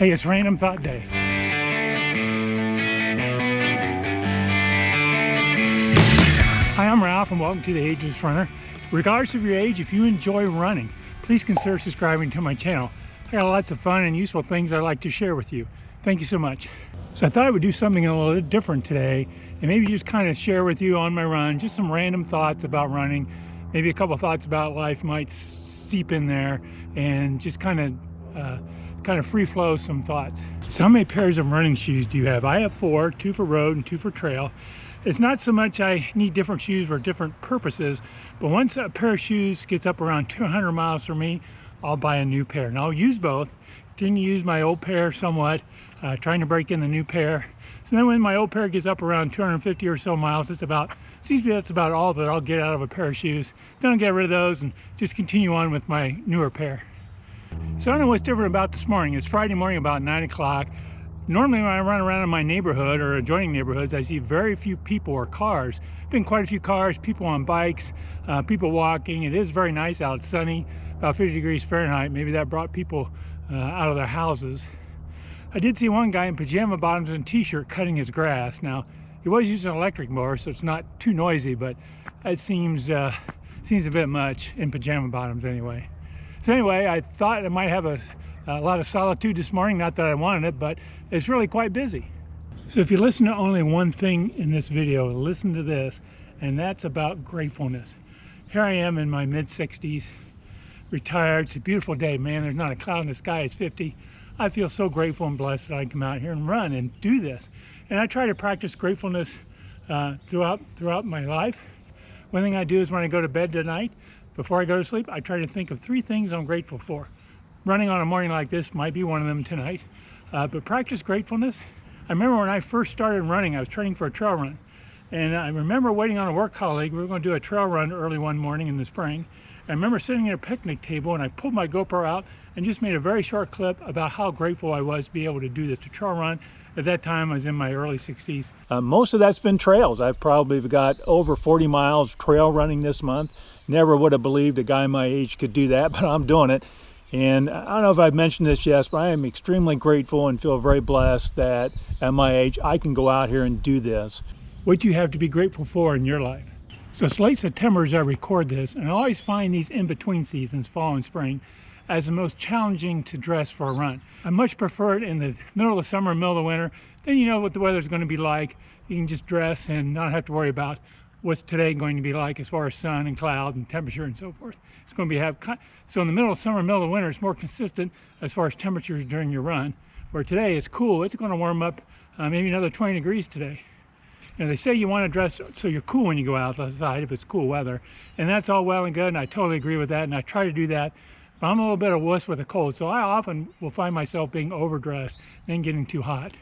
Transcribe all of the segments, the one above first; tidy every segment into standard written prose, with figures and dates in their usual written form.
Hey, it's Random Thought Day. Hi, I'm Ralph and welcome to the Ageless Runner. Regardless of your age, if you enjoy running, please consider subscribing to my channel. I got lots of fun and useful things I'd like to share with you. Thank you so much. So I thought I would do something a little bit different today and maybe just kind of share with you on my run, just some random thoughts about running, maybe a couple thoughts about life might seep in there, and just kind of free flow some thoughts. So how many pairs of running shoes do you have? I have 4, 2 for road and 2 for trail. It's not so much I need different shoes for different purposes, but once a pair of shoes gets up around 200 miles for me, I'll buy a new pair. And I'll use both. Didn't use my old pair somewhat, trying to break in the new pair. So then when my old pair gets up around 250 or so miles, seems to be that's about all that I'll get out of a pair of shoes. Then I'll get rid of those and just continue on with my newer pair. So I don't know what's different about this morning. It's Friday morning about 9 o'clock. Normally when I run around in my neighborhood or adjoining neighborhoods, I see very few people or cars. Been quite a few cars, people on bikes, people walking. It is very nice out. It's sunny, about 50 degrees Fahrenheit. Maybe that brought people out of their houses. I did see one guy in pajama bottoms and t-shirt cutting his grass. Now, he was using an electric mower, so it's not too noisy, but it seems a bit much in pajama bottoms anyway. So anyway, I thought I might have a lot of solitude this morning. Not that I wanted it, but it's really quite busy. So if you listen to only one thing in this video, listen to this, and that's about gratefulness. Here I am in my mid-60s, retired. It's a beautiful day, man. There's not a cloud in the sky. It's 50. I feel so grateful and blessed that I can come out here and run and do this. And I try to practice gratefulness throughout my life. One thing I do is when I go to bed tonight, before I go to sleep, I try to think of 3 things I'm grateful for. Running on a morning like this might be one of them tonight, but practice gratefulness. I remember when I first started running, I was training for a trail run. And I remember waiting on a work colleague. We were going to do a trail run early one morning in the spring. I remember sitting at a picnic table and I pulled my GoPro out and just made a very short clip about how grateful I was to be able to do this, to trail run. At that time, I was in my early 60s. Most of that's been trails. I've probably got over 40 miles trail running this month. Never would have believed a guy my age could do that, but I'm doing it. And I don't know if I've mentioned this yet, but I am extremely grateful and feel very blessed that at my age, I can go out here and do this. What do you have to be grateful for in your life? So it's late September as I record this, and I always find these in-between seasons, fall and spring, as the most challenging to dress for a run. I much prefer it in the middle of the summer, middle of the winter. Then you know what the weather's going to be like. You can just dress and not have to worry about what's today going to be like as far as sun and cloud and temperature and so forth. It's going to be so in the middle of summer, middle of winter, it's more consistent as far as temperatures during your run. Where today it's cool, it's going to warm up maybe another 20 degrees today. And they say you want to dress so you're cool when you go outside if it's cool weather, and that's all well and good, and I totally agree with that, and I try to do that. But I'm a little bit of a wuss with a cold, so I often will find myself being overdressed and getting too hot.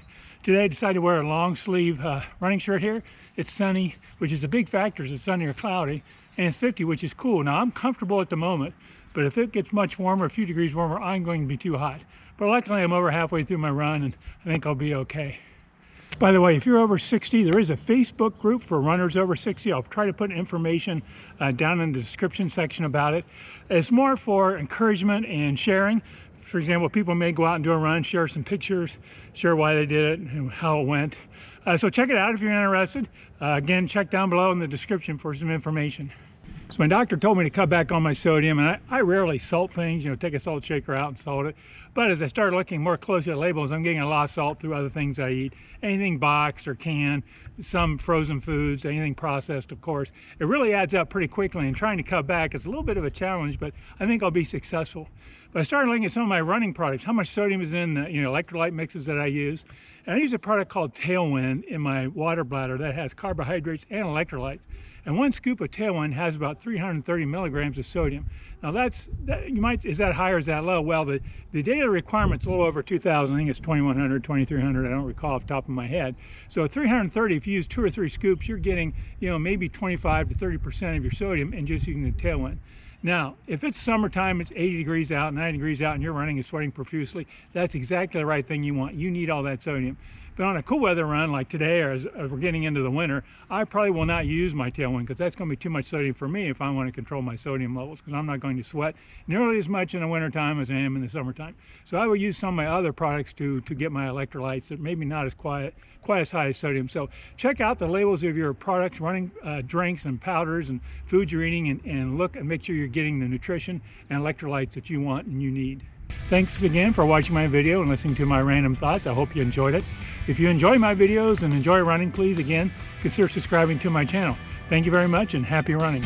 Today I decided to wear a long sleeve running shirt here. It's sunny, which is a big factor. It's sunny or cloudy, and it's 50, which is cool. Now I'm comfortable at the moment, but if it gets much warmer, a few degrees warmer, I'm going to be too hot. But luckily I'm over halfway through my run, and I think I'll be okay. By the way, if you're over 60, there is a Facebook group for runners over 60. I'll try to put information down in the description section about it. It's more for encouragement and sharing. For example, people may go out and do a run, share some pictures, share why they did it and how it went. So check it out if you're interested. Again, check down below in the description for some information. So my doctor told me to cut back on my sodium, and I rarely salt things, take a salt shaker out and salt it. But as I started looking more closely at labels, I'm getting a lot of salt through other things I eat. Anything boxed or canned, some frozen foods, anything processed, of course. It really adds up pretty quickly, and trying to cut back is a little bit of a challenge, but I think I'll be successful. But I started looking at some of my running products, how much sodium is in the electrolyte mixes that I use. And I use a product called Tailwind in my water bladder that has carbohydrates and electrolytes. And 1 scoop of Tailwind has about 330 milligrams of sodium. Now is that high or is that low? Well, the daily requirement's a little over 2,000. I think it's 2,100, 2,300. I don't recall off the top of my head. So 330, if you use 2 or 3 scoops, you're getting, maybe 25 to 30% of your sodium in just using the Tailwind. Now, if it's summertime, it's 80 degrees out, 90 degrees out, and you're running and sweating profusely, that's exactly the right thing you want. You need all that sodium. But on a cool weather run like today, or as we're getting into the winter, I probably will not use my tailwind because that's going to be too much sodium for me if I want to control my sodium levels, because I'm not going to sweat nearly as much in the wintertime as I am in the summertime. So I will use some of my other products to get my electrolytes that maybe not as quite as high as sodium. So check out the labels of your products, running drinks and powders and foods you're eating, and look and make sure you're getting the nutrition and electrolytes that you want and you need. Thanks again for watching my video and listening to my random thoughts. I hope you enjoyed it. If you enjoy my videos and enjoy running, please again consider subscribing to my channel. Thank you very much and happy running.